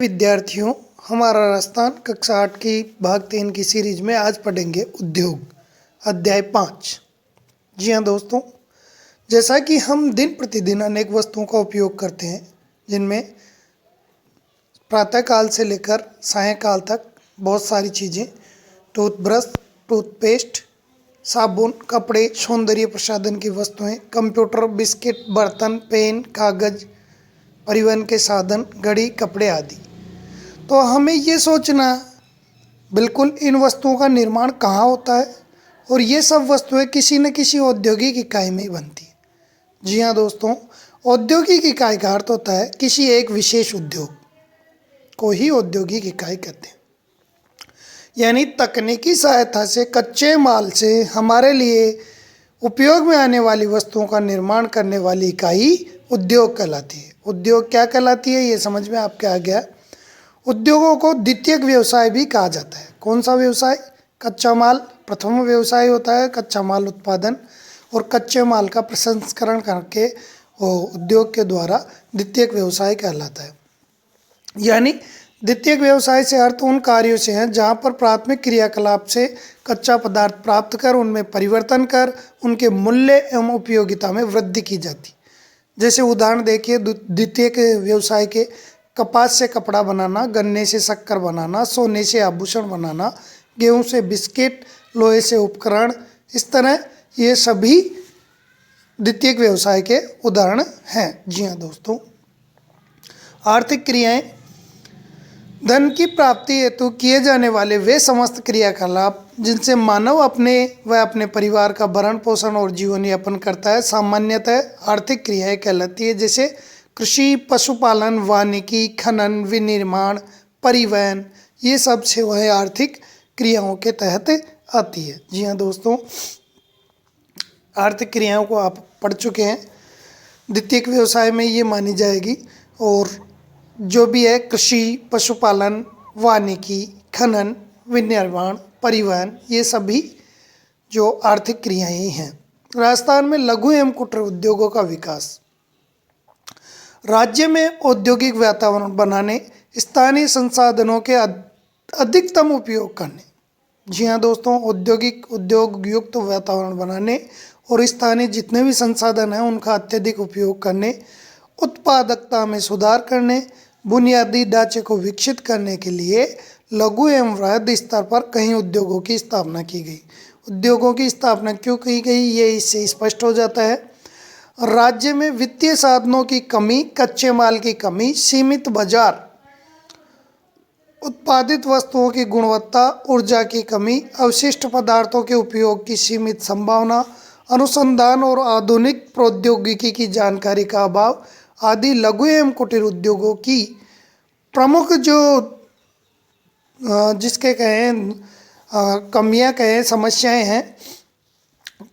विद्यार्थियों, हमारा राजस्थान कक्षा 8 की भाग 3 की सीरीज में आज पढ़ेंगे उद्योग अध्याय 5। जी हाँ दोस्तों, जैसा कि हम दिन प्रतिदिन अनेक वस्तुओं का उपयोग करते हैं, जिनमें प्रातःकाल से लेकर सायंकाल तक बहुत सारी चीज़ें, टूथब्रश, टूथपेस्ट, साबुन, कपड़े, सौंदर्य प्रसाधन की वस्तुएं, कंप्यूटर, बिस्किट, बर्तन, पेन, कागज, परिवहन के साधन, घड़ी, कपड़े आदि। तो हमें ये सोचना बिल्कुल इन वस्तुओं का निर्माण कहाँ होता है और ये सब वस्तुएं किसी न किसी औद्योगिक इकाई में ही बनती है। जी हाँ दोस्तों, औद्योगिक इकाई का अर्थ होता है किसी एक विशेष उद्योग को ही औद्योगिक इकाई कहते हैं। यानी तकनीकी सहायता से कच्चे माल से हमारे लिए उपयोग में आने वाली वस्तुओं का निर्माण करने वाली इकाई उद्योग कहलाती है। उद्योग क्या कहलाती है, ये समझ में आपके आ गया। उद्योगों को द्वितीयक व्यवसाय भी कहा जाता है। कौन सा व्यवसाय? कच्चा माल प्रथम व्यवसाय होता है, कच्चा माल उत्पादन और कच्चे माल का प्रसंस्करण करके वो उद्योग के द्वारा द्वितीयक व्यवसाय कहलाता है। यानी द्वितीयक व्यवसाय से अर्थ उन कार्यों से हैं जहाँ पर प्राथमिक क्रियाकलाप से कच्चा पदार्थ प्राप्त कर उनमें परिवर्तन कर उनके मूल्य एवं उपयोगिता में वृद्धि की जाती। जैसे उदाहरण देखिए द्वितीयक व्यवसाय के: कपास से कपड़ा बनाना, गन्ने से शक्कर बनाना, सोने से आभूषण बनाना, गेहूं से बिस्किट, लोहे से उपकरण। इस तरह ये सभी द्वितीयक व्यवसाय के उदाहरण हैं। जी हाँ दोस्तों, आर्थिक क्रियाएं: धन की प्राप्ति हेतु किए जाने वाले वे समस्त क्रियाकलाप जिनसे मानव अपने व अपने परिवार का भरण पोषण और जीवन यापन करता है, सामान्यतः आर्थिक क्रियाएं कहलाती है। जैसे कृषि, पशुपालन, वानिकी, खनन, विनिर्माण, परिवहन, ये सब सेवाएं आर्थिक क्रियाओं के तहत आती है। जी हाँ दोस्तों, आर्थिक क्रियाओं को आप पढ़ चुके हैं। द्वितीयक व्यवसाय में ये मानी जाएगी। और जो भी है कृषि, पशुपालन, वानिकी, खनन, विनिर्माण, परिवहन, ये सभी जो आर्थिक क्रियाएं हैं। राजस्थान में लघु एवं कुटीर उद्योगों का विकास: राज्य में औद्योगिक वातावरण बनाने, स्थानीय संसाधनों के अधिकतम उपयोग करने। जी हाँ दोस्तों, उद्योग युक्त वातावरण बनाने और स्थानीय जितने भी संसाधन हैं उनका अत्यधिक उपयोग करने, उत्पादकता में सुधार करने, बुनियादी ढांचे को विकसित करने के लिए लघु एवं वृहद स्तर पर कई उद्योगों की स्थापना की गई। उद्योगों की स्थापना क्यों की गई, ये इससे स्पष्ट हो जाता है। राज्य में वित्तीय साधनों की कमी, कच्चे माल की कमी, सीमित बाजार, उत्पादित वस्तुओं की गुणवत्ता, ऊर्जा की कमी, अवशिष्ट पदार्थों के उपयोग की सीमित संभावना, अनुसंधान और आधुनिक प्रौद्योगिकी की जानकारी का अभाव आदि लघु एवं कुटीर उद्योगों की प्रमुख जो जिसके कहें कमियां कहें समस्याएं हैं।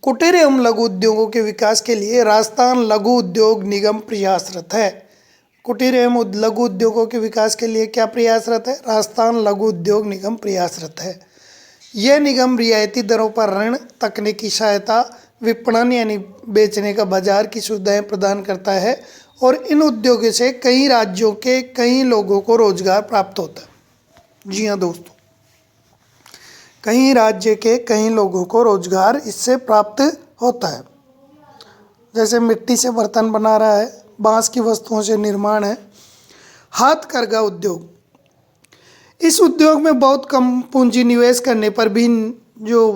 कुटीर एवं लघु उद्योगों के विकास के लिए राजस्थान लघु उद्योग निगम प्रयासरत है। कुटीर एवं लघु उद्योगों के विकास के लिए क्या प्रयासरत है? राजस्थान लघु उद्योग निगम प्रयासरत है। यह निगम रियायती दरों पर ऋण, तकनीकी सहायता, विपणन यानी बेचने का बाजार की सुविधाएं प्रदान करता है और इन उद्योगों से कई राज्यों के कई लोगों को रोजगार प्राप्त होता है। जी हाँ दोस्तों, कई राज्य के कई लोगों को रोजगार इससे प्राप्त होता है। जैसे मिट्टी से बर्तन बना रहा है, बांस की वस्तुओं से निर्माण है। हाथकरघा उद्योग: इस उद्योग में बहुत कम पूंजी निवेश करने पर भी जो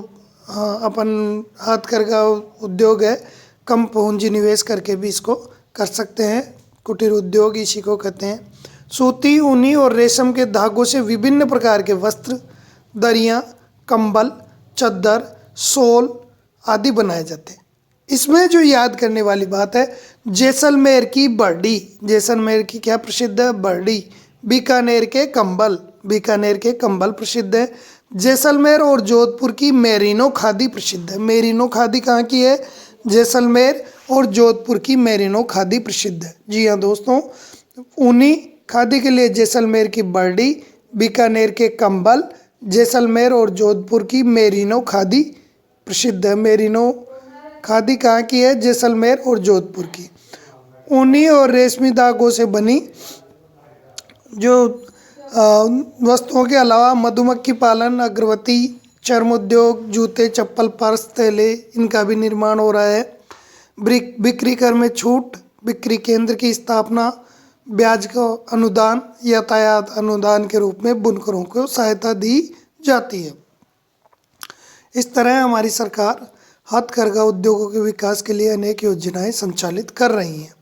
अपन हाथकरघा उद्योग है, कम पूंजी निवेश करके भी इसको कर सकते हैं। कुटीर उद्योग इसी को कहते हैं। सूती, ऊनी और रेशम के धागों से विभिन्न प्रकार के वस्त्र, दरियाँ, कंबल, चद्दर, शॉल आदि बनाए जाते हैं। इसमें जो याद करने वाली बात है, जैसलमेर की बर्डी। जैसलमेर की क्या प्रसिद्ध है? बर्डी। बीकानेर के कंबल प्रसिद्ध है। जैसलमेर और जोधपुर की मेरिनो खादी प्रसिद्ध है। मेरिनो खादी कहाँ की है? जैसलमेर और जोधपुर की मेरिनो खादी प्रसिद्ध है। जी हाँ दोस्तों, ऊनी खादी के लिए जैसलमेर की बर्डी, बीकानेर के कंबल, जैसलमेर और जोधपुर की मेरिनो खादी प्रसिद्ध है। मेरिनो खादी कहाँ की है? जैसलमेर और जोधपुर की। ऊनी और रेशमी धागों से बनी जो वस्तुओं के अलावा मधुमक्खी पालन, अगरबत्ती, चर्म उद्योग, जूते, चप्पल, पर्स, थैले, इनका भी निर्माण हो रहा है। बिक्री कर में छूट, बिक्री केंद्र की स्थापना, ब्याज का अनुदान, यातायात अनुदान के रूप में बुनकरों को सहायता दी जाती है। इस तरह हमारी सरकार हथकरघा उद्योगों के विकास के लिए अनेक योजनाएं संचालित कर रही हैं।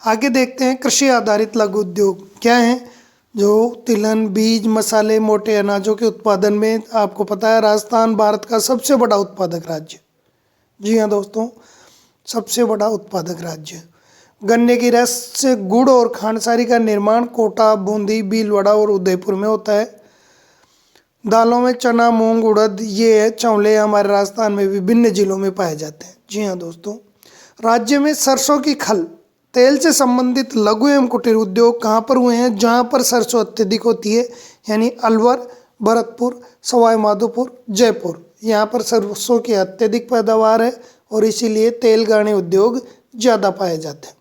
आगे देखते हैं कृषि आधारित लघु उद्योग क्या हैं। जो तिलहन, बीज, मसाले, मोटे अनाजों के उत्पादन में आपको पता है राजस्थान भारत का सबसे बड़ा उत्पादक राज्य। जी हाँ दोस्तों, सबसे बड़ा उत्पादक राज्य। गन्ने की रस से गुड़ और खांडसारी का निर्माण कोटा, बूंदी, भीलवाड़ा और उदयपुर में होता है। दालों में चना, मूंग, उड़द, ये चौले हमारे राजस्थान में विभिन्न जिलों में पाए जाते हैं। जी हाँ दोस्तों, राज्य में सरसों की खल, तेल से संबंधित लघु एवं कुटीर उद्योग कहाँ पर हुए हैं? जहाँ पर सरसों अत्यधिक होती है, यानी अलवर, भरतपुर, सवाई माधोपुर, जयपुर, यहाँ पर सरसों की अत्यधिक पैदावार है और इसीलिए तेल गाड़ी उद्योग ज़्यादा पाए जाते हैं।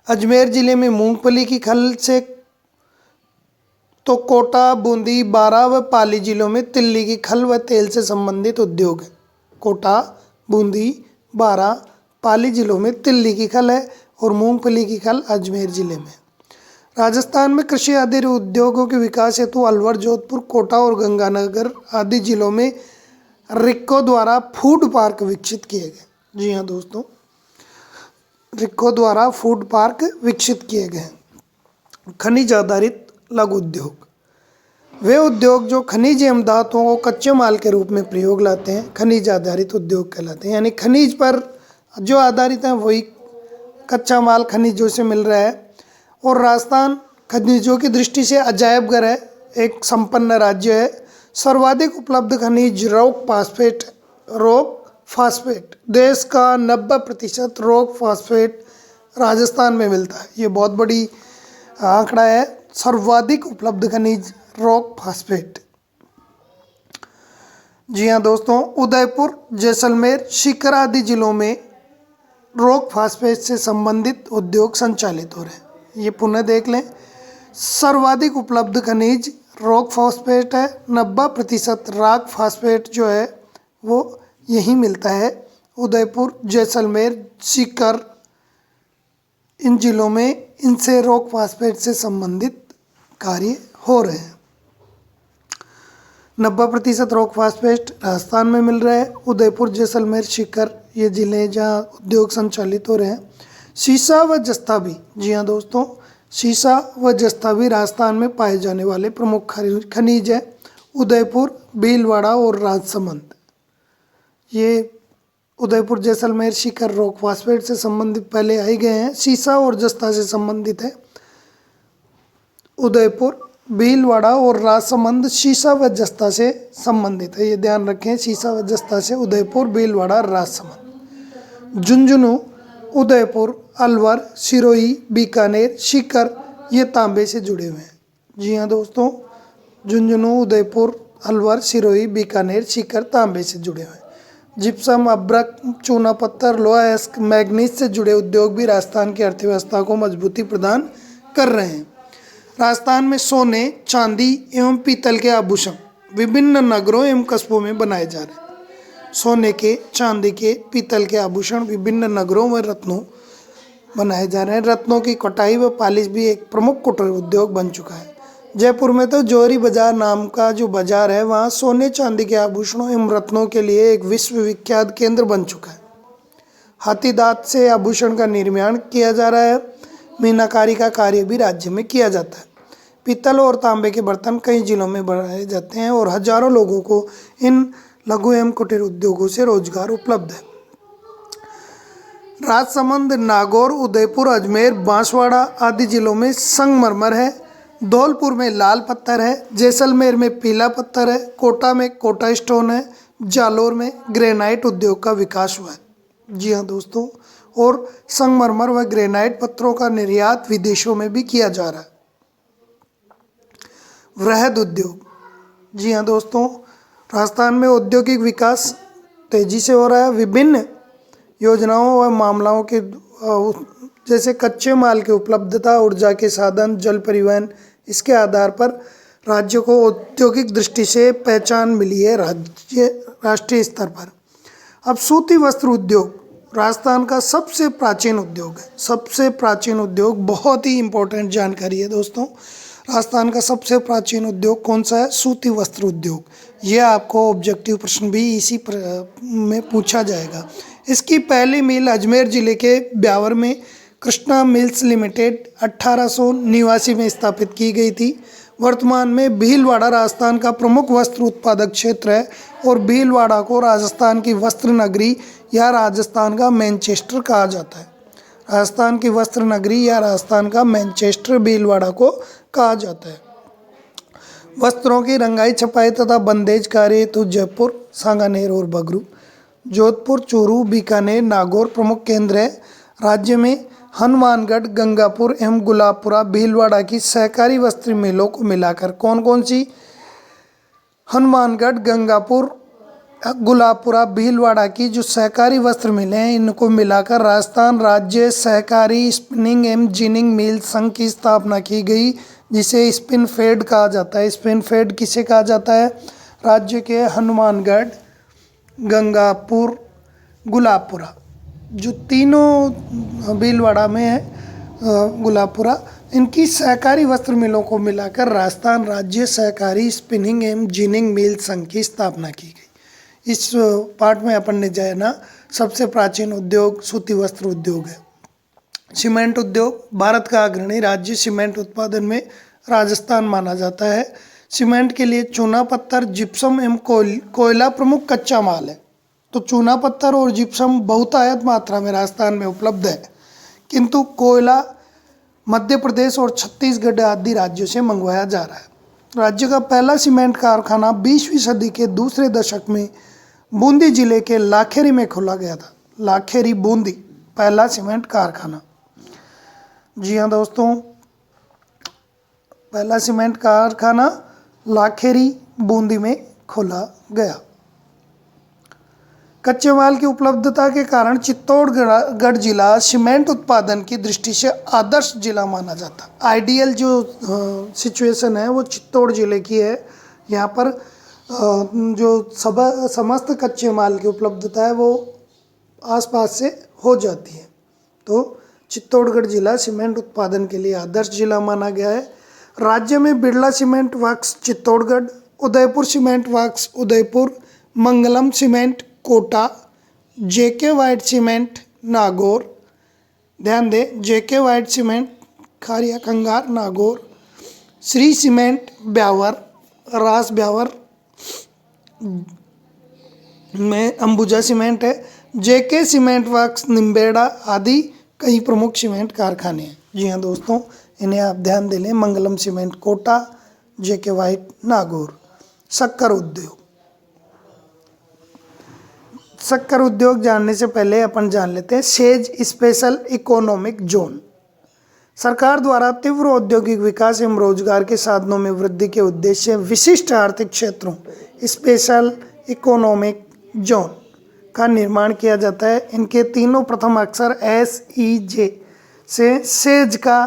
अजमेर जिले में मूंगफली की खल से, तो कोटा, बूंदी, बारां व पाली जिलों में तिल्ली की खल व तेल से संबंधित उद्योग है। कोटा, बूंदी, बारां, पाली जिलों में तिल्ली की खल है और मूंगफली की खल अजमेर जिले में। राजस्थान में कृषि आधारित उद्योगों के विकास हेतु अलवर, जोधपुर, कोटा और गंगानगर आदि जिलों में रिक्को द्वारा फूड पार्क विकसित किए गए। जी हाँ दोस्तों, रिक्को द्वारा फूड पार्क विकसित किए गए। खनिज आधारित लघु उद्योग वे उद्योग जो खनिज एवं धातुओं को कच्चे माल के रूप में प्रयोग लाते हैं, खनिज आधारित उद्योग कहलाते हैं। यानी खनिज पर जो आधारित है वही कच्चा माल खनिजों से मिल रहा है। और राजस्थान खनिजों की दृष्टि से अजायब घर है, एक संपन्न राज्य है। सर्वाधिक उपलब्ध खनिज रॉक फास्फेट, देश का 90% रॉक फास्फेट राजस्थान में मिलता है। ये बहुत बड़ी आंकड़ा है, सर्वाधिक उपलब्ध खनिज रॉक फास्फेट। जी हाँ दोस्तों, उदयपुर, जैसलमेर, सीकर आदि जिलों में रॉक फास्फेट से संबंधित उद्योग संचालित हो रहे हैं। ये पुनः देख लें, सर्वाधिक उपलब्ध खनिज रॉक फास्फेट है। 90% रॉक फास्फेट जो है वो यहीं मिलता है। उदयपुर, जैसलमेर, सीकर, इन जिलों में इनसे रॉक फास्फेट से संबंधित कार्य हो रहे हैं। 90% रॉक फास्फेट राजस्थान में मिल रहा है। उदयपुर, जैसलमेर, सीकर ये जिले जहाँ उद्योग संचालित हो रहे हैं। सीसा व जस्ता भी, जी हाँ दोस्तों, सीसा व जस्ता भी राजस्थान में पाए जाने वाले प्रमुख खनिज है। उदयपुर, भीलवाड़ा और राजसमंद, ये उदयपुर, जैसलमेर, सीकर रॉक फास्फेट से संबंधित पहले आए गए हैं। सीसा और जस्ता से संबंधित है। उदयपुर, भीलवाड़ा और राजसमंद सीसा व जस्ता से संबंधित है। ये ध्यान रखें, सीसा व जस्ता से उदयपुर, भीलवाड़ा, राजसमंद। झुंझुनू, उदयपुर, अलवर, सिरोही, बीकानेर, सीकर ये तांबे से जुड़े हुए हैं। जी हाँ दोस्तों, झुंझुनू, उदयपुर, अलवर, सिरोही, बीकानेर, सीकर तांबे से जुड़े हुए हैं। जिप्सम, अभ्रक, चूना पत्थर, लोहा, मैग्नीज से जुड़े उद्योग भी राजस्थान की अर्थव्यवस्था को मजबूती प्रदान कर रहे हैं। राजस्थान में सोने, चांदी एवं पीतल के आभूषण विभिन्न नगरों एवं कस्बों में बनाए जा रहे हैं। सोने के, चांदी के, पीतल के आभूषण विभिन्न नगरों में रत्नों बनाए जा रहे हैं। रत्नों की कटाई व पालिश भी एक प्रमुख कुटीर उद्योग बन चुका है। जयपुर में तो जौहरी बाजार नाम का जो बाजार है, वहाँ सोने चांदी के आभूषणों एवं रत्नों के लिए एक विश्वविख्यात केंद्र बन चुका है। हाथी दांत से आभूषण का निर्माण किया जा रहा है। मीनाकारी का कार्य भी राज्य में किया जाता है। पीतल और तांबे के बर्तन कई जिलों में बनाए जाते हैं और हजारों लोगों को इन लघु एवं कुटीर उद्योगों से रोजगार उपलब्ध है। राजसमंद, नागौर, उदयपुर, अजमेर, बांसवाड़ा आदि जिलों में संगमरमर है। धौलपुर में लाल पत्थर है। जैसलमेर में पीला पत्थर है। कोटा में कोटा स्टोन है। जालोर में ग्रेनाइट उद्योग का विकास हुआ है। जी हाँ दोस्तों, और संगमरमर व ग्रेनाइट पत्थरों का निर्यात विदेशों में भी किया जा रहा है। वृहद उद्योग, जी हाँ दोस्तों, राजस्थान में औद्योगिक विकास तेजी से हो रहा है। विभिन्न योजनाओं व मामलों के जैसे कच्चे माल की उपलब्धता, ऊर्जा के साधन, जल परिवहन, इसके आधार पर राज्य को औद्योगिक दृष्टि से पहचान मिली है राष्ट्रीय स्तर पर। अब सूती वस्त्र उद्योग राजस्थान का सबसे प्राचीन उद्योग है। सबसे प्राचीन उद्योग, बहुत ही इम्पोर्टेंट जानकारी है दोस्तों। राजस्थान का सबसे प्राचीन उद्योग कौन सा है? सूती वस्त्र उद्योग। यह आपको ऑब्जेक्टिव प्रश्न भी इसी में पूछा जाएगा। इसकी पहली मिल अजमेर जिले के ब्यावर में कृष्णा मिल्स लिमिटेड 1889 में स्थापित की गई थी। वर्तमान में भीलवाड़ा राजस्थान का प्रमुख वस्त्र उत्पादक क्षेत्र है और भीलवाड़ा को राजस्थान की वस्त्र नगरी या राजस्थान का मैनचेस्टर कहा जाता है। राजस्थान की वस्त्र नगरी या राजस्थान का मैनचेस्टर भीलवाड़ा को कहा जाता है। वस्त्रों की रंगाई, छपाई तथा बंदेज कार्य हेतु जयपुर, सांगानेर और बगरू, जोधपुर, चूरू, बीकानेर, नागौर प्रमुख केंद्र है। राज्य में हनुमानगढ़, गंगापुर एवं गुलाबपुरा, भीलवाड़ा की सहकारी वस्त्र मिलों को मिलाकर कौन कौन सी? हनुमानगढ़, गंगापुर, गुलाबपुरा, भीलवाड़ा की जो सहकारी वस्त्र मिलें हैं, इनको मिलाकर राजस्थान राज्य सहकारी स्पिनिंग एवं जिनिंग मिल संघ की स्थापना की गई, जिसे स्पिन फेड कहा जाता है। स्पिन फेड किसे कहा जाता है? राज्य के हनुमानगढ़, गंगापुर, गुलाबपुरा, जो तीनों भीलवाड़ा में है, गुलाबपुरा, इनकी सहकारी वस्त्र मिलों को मिलाकर राजस्थान राज्य सहकारी स्पिनिंग एवं जिनिंग मिल संघ की स्थापना की गई। इस पार्ट में अपन ने जाना सबसे प्राचीन उद्योग सूती वस्त्र उद्योग है। सीमेंट उद्योग भारत का अग्रणी राज्य सीमेंट उत्पादन में राजस्थान माना जाता है। सीमेंट के लिए चूना पत्थर, जिप्सम एवं कोयला प्रमुख कच्चा माल है। तो चूना पत्थर और जिप्सम बहुतायत मात्रा में राजस्थान में उपलब्ध है, किंतु कोयला मध्य प्रदेश और छत्तीसगढ़ आदि राज्यों से मंगवाया जा रहा है। राज्य का पहला सीमेंट कारखाना 20वीं सदी के दूसरे दशक में बूंदी जिले के लाखेरी में खोला गया था। लाखेरी, बूंदी, पहला सीमेंट कारखाना। जी हाँ दोस्तों, पहला सीमेंट कारखाना लाखेरी, बूंदी में खोला गया। कच्चे माल की उपलब्धता के कारण चित्तौड़गढ़ जिला सीमेंट उत्पादन की दृष्टि से आदर्श जिला माना जाता है। आइडियल जो सिचुएशन है वो चित्तौड़ जिले की है। यहाँ पर जो समस्त कच्चे माल की उपलब्धता है वो आसपास से हो जाती है। तो चित्तौड़गढ़ जिला सीमेंट उत्पादन के लिए आदर्श जिला माना गया है। राज्य में Birla cement works Chittorgarh, Udaipur cement works Udaipur, Mangalam cement Kota, JK white cement Nagaur, ध्यान दें JK white cement Kharia Khangar Nagaur, Shree cement Beawar, Ras Beawar में अंबुजा सीमेंट है, जेके सीमेंट वर्क्स निम्बेड़ा आदि कई प्रमुख सीमेंट कारखाने हैं। जी हाँ दोस्तों, इन्हें आप ध्यान दे लें। मंगलम cement Kota, JK white Nagaur. शक्कर उद्योग, शक्कर उद्योग जानने से पहले अपन जान लेते हैं सेज स्पेशल इकोनॉमिक जोन। सरकार द्वारा तीव्र औद्योगिक विकास एवं रोजगार के साधनों में वृद्धि के उद्देश्य से विशिष्ट आर्थिक क्षेत्रों स्पेशल इकोनॉमिक जोन का निर्माण किया जाता है। इनके तीनों प्रथम अक्षर SEJ से सेज का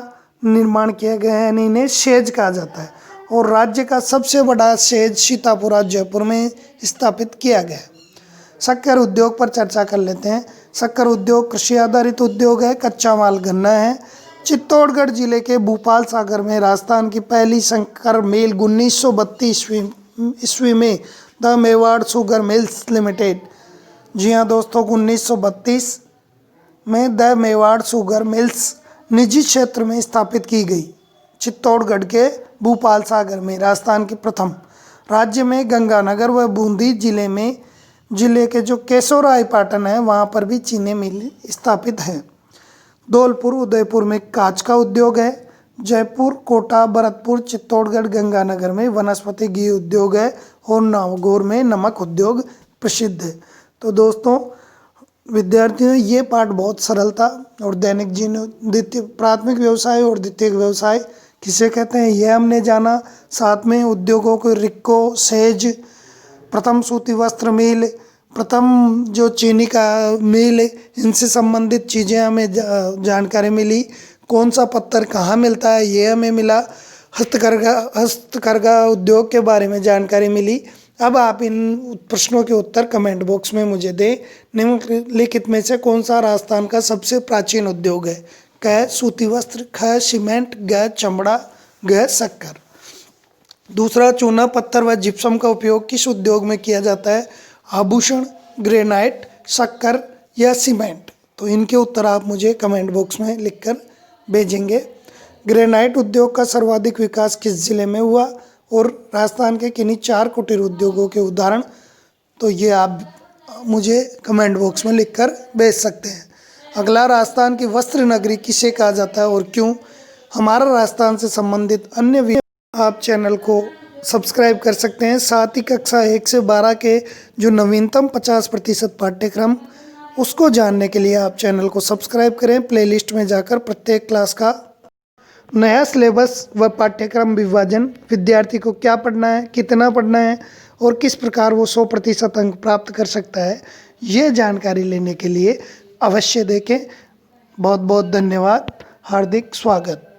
निर्माण किया गया है, यानी इन्हें सेज कहा जाता है। और राज्य का सबसे बड़ा सेज सीतापुरा जयपुर में स्थापित किया गया है। शक्कर उद्योग पर चर्चा कर लेते हैं। शक्कर उद्योग कृषि आधारित उद्योग है। कच्चा माल गन्ना है। चित्तौड़गढ़ जिले के भूपाल सागर में राजस्थान की पहली शक्कर मिल 1932 ईस्वी में the Mewar sugar mills limited, जी हाँ दोस्तों, 1932 में द मेवाड़ शुगर मिल्स निजी क्षेत्र में स्थापित की गई। चित्तौड़गढ़ के भूपाल सागर में राजस्थान की प्रथम। राज्य में गंगानगर व बूंदी जिले के जो केशोराय पाटन है वहाँ पर भी चीनी मिल स्थापित है। धौलपुर उदयपुर में कांच का उद्योग है। जयपुर, कोटा, भरतपुर, चित्तौड़गढ़, गंगानगर में वनस्पति घी उद्योग है और नागौर में नमक उद्योग प्रसिद्ध है। तो दोस्तों विद्यार्थियों, ये पाठ बहुत सरल था। और दैनिक जीवन, द्वितीय प्राथमिक व्यवसाय और द्वितीयक व्यवसाय किसे कहते हैं यह हमने जाना। साथ में उद्योगों को रिक्को, सेज, प्रथम सूती वस्त्र मिल, प्रथम जो चीनी का मिल है, इनसे संबंधित चीज़ें हमें जानकारी मिली। कौन सा पत्थर कहाँ मिलता है ये हमें मिला। हस्तकरघा उद्योग के बारे में जानकारी मिली। अब आप इन प्रश्नों के उत्तर कमेंट बॉक्स में मुझे दें। निम्नलिखित में से कौन सा राजस्थान का सबसे प्राचीन उद्योग है? क सूती वस्त्र, ख सीमेंट, ग चमड़ा, ग शक्कर। दूसरा, चूना पत्थर व जिप्सम का उपयोग किस उद्योग में किया जाता है? आभूषण, ग्रेनाइट, शक्कर या सीमेंट। तो इनके उत्तर आप मुझे कमेंट बॉक्स में लिखकर भेजेंगे। ग्रेनाइट उद्योग का सर्वाधिक विकास किस जिले में हुआ? और राजस्थान के किन्हीं 4 कुटीर उद्योगों के उदाहरण। तो ये आप मुझे कमेंट बॉक्स में लिखकर भेज सकते हैं। अगला, राजस्थान की वस्त्र नगरी किसे कहा जाता है और क्यों? हमारा राजस्थान से संबंधित अन्य आप चैनल को सब्सक्राइब कर सकते हैं। साथ ही कक्षा 1 से 12 के जो नवीनतम 50% पाठ्यक्रम, उसको जानने के लिए आप चैनल को सब्सक्राइब करें। प्लेलिस्ट में जाकर प्रत्येक क्लास का नया सिलेबस व पाठ्यक्रम विभाजन, विद्यार्थी को क्या पढ़ना है, कितना पढ़ना है और किस प्रकार वो 100% अंक प्राप्त कर सकता है, ये जानकारी लेने के लिए अवश्य देखें। बहुत बहुत धन्यवाद। हार्दिक स्वागत।